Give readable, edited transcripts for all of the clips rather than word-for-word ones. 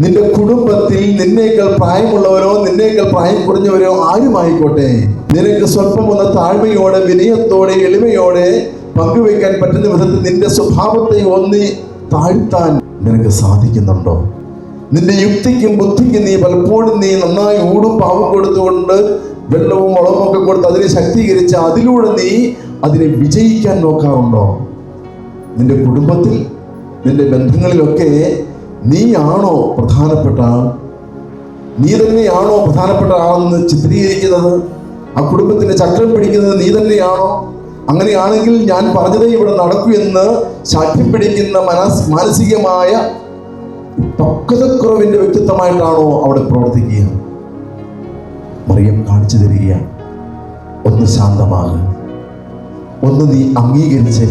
നിന്റെ കുടുംബത്തിൽ നിന്നേക്കാൾ പ്രായമുള്ളവരോ നിന്നേക്കാൾ പ്രായം കുറഞ്ഞവരോ ആരുമായിക്കോട്ടെ, നിനക്ക് സ്വല്പം ഒന്ന് താഴ്മയോടെ, വിനയത്തോടെ, എളിമയോടെ പങ്കുവയ്ക്കാൻ പറ്റുന്ന വിധത്തിൽ നിന്റെ സ്വഭാവത്തെ ഒന്ന് താഴ്ത്താൻ നിനക്ക് സാധിക്കുന്നുണ്ടോ? നിന്റെ യുക്തിക്കും ബുദ്ധിക്കും നീ പലപ്പോഴും നീ നന്നായി ഊടും പാവും കൊടുത്തുകൊണ്ട് വെള്ളവും വളവും ഒക്കെ കൊടുത്ത് അതിനെ ശക്തീകരിച്ച് അതിലൂടെ നീ അതിനെ വിജയിക്കാൻ നോക്കാറുണ്ടോ? നിന്റെ കുടുംബത്തിൽ, നിന്റെ ബന്ധങ്ങളിലൊക്കെ നീയാണോ പ്രധാനപ്പെട്ട ആൾ? നീ തന്നെയാണോ പ്രധാനപ്പെട്ട ആളെന്ന് ചിത്രീകരിക്കുന്നത്? ആ കുടുംബത്തിന്റെ ചക്രം പിടിക്കുന്നത് നീ തന്നെയാണോ? അങ്ങനെയാണെങ്കിൽ ഞാൻ പറഞ്ഞതേ ഇവിടെ നടക്കൂ എന്ന് സാക്ഷ്യം പിടിക്കുന്ന മാനസികമായ പക്വതക്കുറവിന്റെ വ്യക്തിത്വമായിട്ടാണോ അവിടെ പ്രവർത്തിക്കുക? മറിയം കാണിച്ചു തരിക, ഒന്ന് ശാന്തമാകുക, ഒന്ന് നീ അംഗീകരിച്ച്,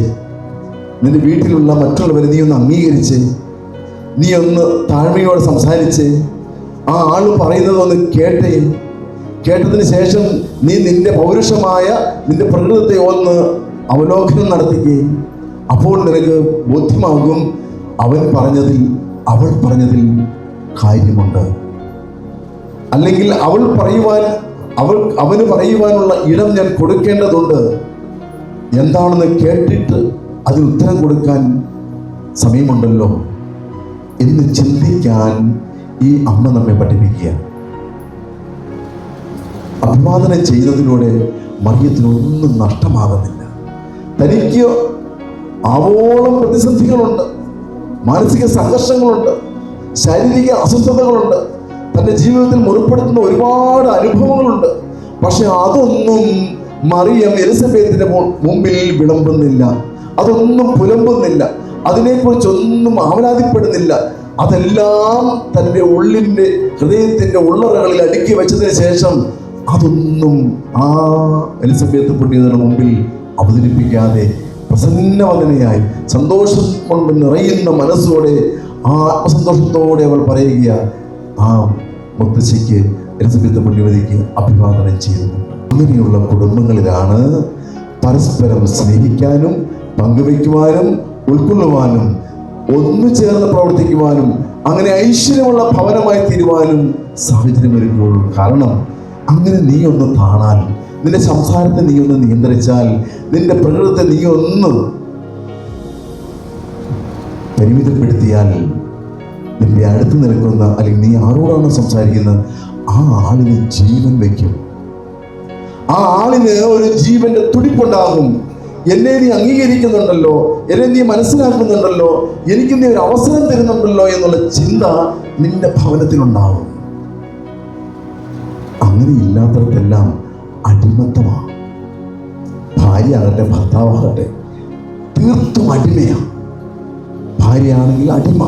നിന്റെ വീട്ടിലുള്ള മറ്റുള്ളവരെ നീ ഒന്ന് അംഗീകരിച്ച്, നീ ഒന്ന് താഴ്മയോടെ സംസാരിച്ച്, ആ ആൾ പറയുന്നത് ഒന്ന് കേട്ടതിന് ശേഷം നീ നിന്റെ പൗരുഷമായ നിന്റെ പ്രകൃതത്തെ ഒന്ന് അവലോകനം നടത്തുകയും അപ്പോൾ നിനക്ക് ബോധ്യമാകും അവൻ പറഞ്ഞതിൽ അവൾ പറഞ്ഞതിൽ കാര്യമുണ്ട്. അല്ലെങ്കിൽ അവന് പറയുവാനുള്ള ഇടം ഞാൻ കൊടുക്കേണ്ടതുണ്ട്. എന്താണെന്ന് കേട്ടിട്ട് അതിന് ഉത്തരം കൊടുക്കാൻ സമയമുണ്ടല്ലോ എന്ന് ചിന്തിക്കാൻ ഈ അമ്മ നമ്മെ പഠിപ്പിക്കുക. അഭിവാദനം ചെയ്യുന്നതിലൂടെ മറിയത്തിനൊന്നും നഷ്ടമാകുന്നില്ല. തനിക്ക് ആവോളം പ്രതിസന്ധികളുണ്ട്, മാനസിക സംഘർഷങ്ങളുണ്ട്, ശാരീരിക അസ്വസ്ഥതകളുണ്ട്, തൻ്റെ ജീവിതത്തിൽ മുറിപ്പെടുത്തുന്ന ഒരുപാട് അനുഭവങ്ങളുണ്ട്. പക്ഷെ അതൊന്നും മറിയം എലിസബത്തിൻ്റെ മുമ്പിൽ വിളമ്പുന്നില്ല, അതൊന്നും പുലമ്പുന്നില്ല, അതിനെക്കുറിച്ചൊന്നും ആവലാതിപ്പെടുന്നില്ല. അതെല്ലാം തൻ്റെ ഉള്ളിൻ്റെ ഹൃദയത്തിൻ്റെ ഉള്ളറകളിൽ അടുക്കി വെച്ചതിന് ശേഷം അതൊന്നും ആ എലിസബത്ത് പുണ്യത്തിന് മുമ്പിൽ അവതരിപ്പിക്കാതെ പ്രസന്നവദനയായി സന്തോഷം കൊണ്ട് നിറയുന്ന മനസ്സോടെ ആ ആത്മസന്തോഷത്തോടെ അവൾ പറയുക, ആ മുത്തശ്ശിക്ക് എലിസബത്ത് പുണ്യവതിക്ക് അഭിവാദനം ചെയ്യുന്നു. അങ്ങനെയുള്ള കുടുംബങ്ങളിലാണ് പരസ്പരം സ്നേഹിക്കാനും പങ്കുവയ്ക്കുവാനും ഉൾക്കൊള്ളുവാനും ഒന്നു ചേർന്ന് പ്രവർത്തിക്കുവാനും അങ്ങനെ ഐശ്വര്യമുള്ള ഭവനമായി തീരുവാനും സാഹചര്യമൊരുക്കുള്ളൂ. കാരണം അങ്ങനെ നീ ഒന്ന് താണാൽ, നിന്റെ സംസാരത്തെ നീ ഒന്ന് നിയന്ത്രിച്ചാൽ, നിന്റെ പ്രകൃതത്തെ നീ ഒന്ന് പരിമിതപ്പെടുത്തിയാൽ, നിന്റെ അടുത്ത് നിൽക്കുന്ന അല്ലെങ്കിൽ നീ ആരോടാണ് സംസാരിക്കുന്നത് ആ ആളിന് ജീവൻ വയ്ക്കും. ആ ആളിന് ഒരു ജീവന്റെ തുടിപ്പുണ്ടാകും. എന്നെ നീ അംഗീകരിക്കുന്നുണ്ടല്ലോ, എന്നെ നീ മനസ്സിലാക്കുന്നുണ്ടല്ലോ, എനിക്ക് നീ ഒരു അവസരം തരുന്നുണ്ടല്ലോ എന്നുള്ള ചിന്ത നിന്റെ ഭവനത്തിലുണ്ടാകും. അങ്ങനെ ഇല്ലാത്തവർക്കെല്ലാം അടിമത്തമാണ്. ഭാര്യ ആകട്ടെ ഭർത്താവാകട്ടെ തീർത്തും അടിമയാണ്. ഭാര്യയാണെങ്കിൽ അടിമ.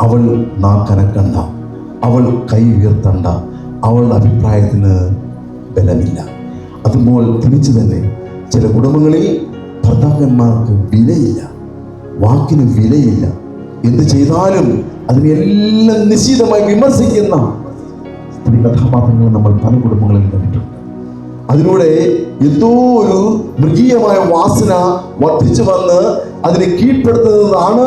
അവൾ നാക്കനക്കണ്ട, അവൾ കൈ ഉയർത്തണ്ട, അവളുടെ അഭിപ്രായത്തിന് ബലമില്ല. അതുപോലെ തിരിച്ചു തന്നെ ചില കുടുംബങ്ങളിൽ ഭർത്താക്കന്മാർക്ക് വിലയില്ല, വാക്കിന് വിലയില്ല. എന്ത് ചെയ്താലും അതിനെല്ലാം നിശ്ചിതമായി വിമർശിക്കുന്ന സ്ത്രീ കഥാപാത്രങ്ങൾ നമ്മൾ പല കുടുംബങ്ങളിൽ കണ്ടിട്ടുണ്ട്. അതിലൂടെ എന്തോ ഒരു മൃഗീയമായ വാസന വർദ്ധിച്ചു വന്ന് അതിനെ കീഴ്പ്പെടുത്തുന്നതാണ്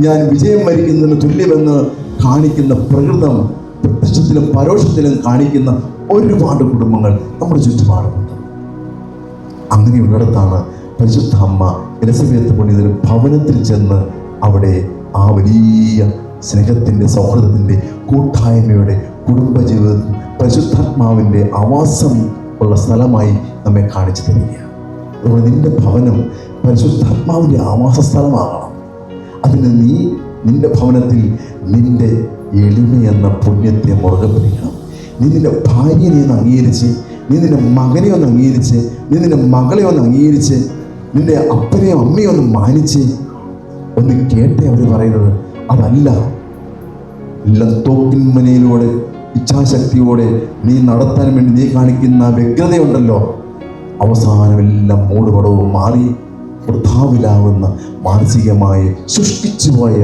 ഞാൻ വിജയം വരിക്കുന്നതിന് തുല്യമെന്ന് കാണിക്കുന്ന പ്രകൃതം പ്രത്യക്ഷത്തിലും പരോക്ഷത്തിലും കാണിക്കുന്ന ഒരുപാട് കുടുംബങ്ങൾ നമ്മുടെ ചുറ്റുപാടുമുണ്ട്. അങ്ങനെയുള്ളിടത്താണ് പരിശുദ്ധ അമ്മ എലിസബത്ത് പുണ്യത്തിന് ഭവനത്തിൽ ചെന്ന് അവിടെ ആ വലിയ സ്നേഹത്തിൻ്റെ, സൗഹൃദത്തിൻ്റെ, കൂട്ടായ്മയുടെ കുടുംബജീവിതത്തിൽ പരിശുദ്ധാത്മാവിൻ്റെ ആവാസം ഉള്ള സ്ഥലമായി നമ്മെ കാണിച്ചു തരികയാണ്. അതുകൊണ്ട് നിന്റെ ഭവനം പരിശുദ്ധാത്മാവിൻ്റെ ആവാസ സ്ഥലമാകണം. അതിന് നീ നിന്റെ ഭവനത്തിൽ നിന്റെ എളിമയെന്ന പുണ്യത്തെ മുറുകെ പിടിക്കണം. നീ നിന്റെ ഭാര്യനെ ഒന്ന് അംഗീകരിച്ച്, നീ നിന്റെ മകനെ ഒന്ന് അംഗീകരിച്ച്, നീ നിന്റെ മകളെ ഒന്ന് അംഗീകരിച്ച്, നിന്റെ അപ്പനെയും അമ്മയും ഒന്ന് മാനിച്ച് ഒന്ന് കേട്ടേ അവർ പറയുന്നത്. അതല്ല എല്ലാം തോക്കിൻമനയിലൂടെ ഇച്ഛാശക്തിയോടെ നീ നടത്താൻ വേണ്ടി നീ കാണിക്കുന്ന വ്യഗ്രതയുണ്ടല്ലോ, അവസാനമെല്ലാം മൂടുപടവും മാറി വൃഥാവിലാവുന്ന മാനസികമായി സൃഷ്ടിച്ചു പോയ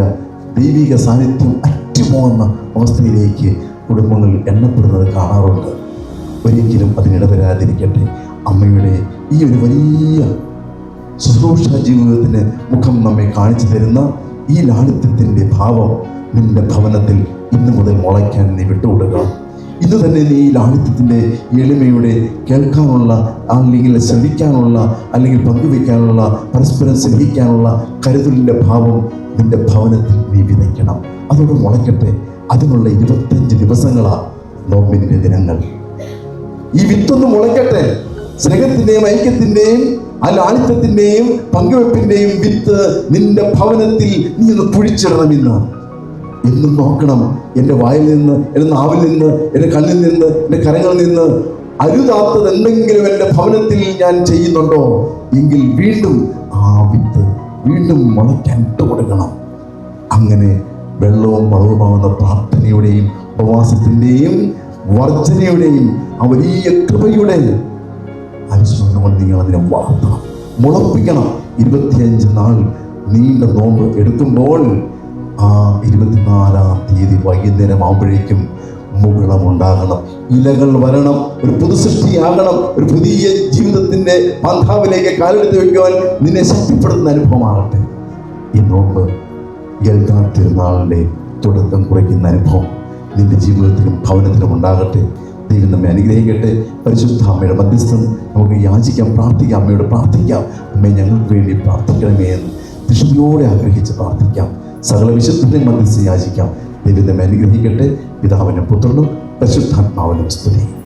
ദൈവിക സാന്നിധ്യം അറ്റുപോകുന്ന അവസ്ഥയിലേക്ക് കുടുംബങ്ങൾ എണ്ണപ്പെടുന്നത് കാണാറുണ്ട്. ഒരിക്കലും അതിനിടവരാതിരിക്കട്ടെ. അമ്മയുടെ ഈ ഒരു വലിയ ശുശ്രൂഷ ജീവിതത്തിന് മുഖം നമ്മെ കാണിച്ചു തരുന്ന ഈ ലാളിത്യത്തിൻ്റെ ഭാവം നിന്റെ ഭവനത്തിൽ ഇന്ന് മുതൽ മുളയ്ക്കാൻ നീ വിട്ടുകൊടുക്കുക. ഇന്ന് തന്നെ നീ ലാളിത്യത്തിൻ്റെ എളിമയുടെ കേൾക്കാനുള്ള, അല്ലെങ്കിൽ ശ്രവിക്കാനുള്ള, അല്ലെങ്കിൽ പങ്കുവെക്കാനുള്ള, പരസ്പരം സ്നേഹിക്കാനുള്ള കരുതലിൻ്റെ ഭാവം നിന്റെ ഭവനത്തിൽ നീ വിതയ്ക്കണം. അതോടെ മുളയ്ക്കട്ടെ. അതിനുള്ള 25 ദിവസങ്ങളാണ് നോമ്പിൻ്റെ ദിനങ്ങൾ. ഈ വിത്തൊന്ന് മുളയ്ക്കട്ടെ. സ്നേഹത്തിൻ്റെയും ഐക്യത്തിൻ്റെയും ആ ലാളിത്യത്തിൻ്റെയും പങ്കുവെപ്പിൻ്റെയും വിത്ത് നിന്റെ ഭവനത്തിൽ നീ ഒന്ന് കുഴിച്ചിടണം. ഇന്ന് എന്നും നോക്കണം, എൻ്റെ വായിൽ നിന്ന്, എൻ്റെ നാവിൽ നിന്ന്, എൻ്റെ കണ്ണിൽ നിന്ന്, എൻ്റെ കരങ്ങളിൽ നിന്ന് അരുതാത്തത് എന്തെങ്കിലും എൻ്റെ ഭവനത്തിൽ ഞാൻ ചെയ്യുന്നുണ്ടോ എങ്കിൽ വീണ്ടും ആ വിത്ത് വീണ്ടും മുളയ്ക്കാൻ ഇട്ടുകൊടുക്കണം. അങ്ങനെ വെള്ളവും വളവുമാകുന്ന പ്രാർത്ഥനയുടെയും ഉപവാസത്തിൻ്റെയും വർജനയുടെയും ആ വലിയ കൃപയുടെ അനുസ്മരണം കൊണ്ട് നിങ്ങൾ അതിനെ വളർത്തണം, മുളപ്പിക്കണം. 25 നാൾ നീണ്ട നോമ്പ് എടുക്കുമ്പോൾ ആ 24-ാം തീയതി വൈകുന്നേരം ആകുമ്പോഴേക്കും മുകുളമുണ്ടാകണം, ഇലകൾ വരണം, ഒരു പുതുസൃഷ്ടിയാകണം, ഒരു പുതിയ ജീവിതത്തിൻ്റെ പന്ഥാവിലേക്ക് കാലെടുത്ത് വയ്ക്കുവാൻ നിന്നെ ശക്തിപ്പെടുത്തുന്ന അനുഭവമാകട്ടെ. ഈ നോമ്പ് ഗൽഗാ തിരുനാളിൻ്റെ തുടക്കം കുറിക്കുന്ന അനുഭവം നിന്റെ ജീവിതത്തിലും ഭവനത്തിലും ഉണ്ടാകട്ടെ. ദൈവം നമ്മെ അനുഗ്രഹിക്കട്ടെ. പരിശുദ്ധ അമ്മയുടെ മധ്യസ്ഥം നമുക്ക് യാചിക്കാം, പ്രാർത്ഥിക്കാം, അമ്മയോട് പ്രാർത്ഥിക്കാം. അമ്മയെ ഞങ്ങൾക്ക് വേണ്ടി പ്രാർത്ഥിക്കണമേ എന്ന് തൃഷ്ണയോടെ ആഗ്രഹിച്ച് പ്രാർത്ഥിക്കാം. സകല വിശുദ്ധന്റെ മധ്യസ്ഥ യാചിക്കാം. ദൈവം നമ്മെ അനുഗ്രഹിക്കട്ടെ. പിതാവിനും പുത്രനും പരിശുദ്ധാത്മാവിനും സ്തുതി.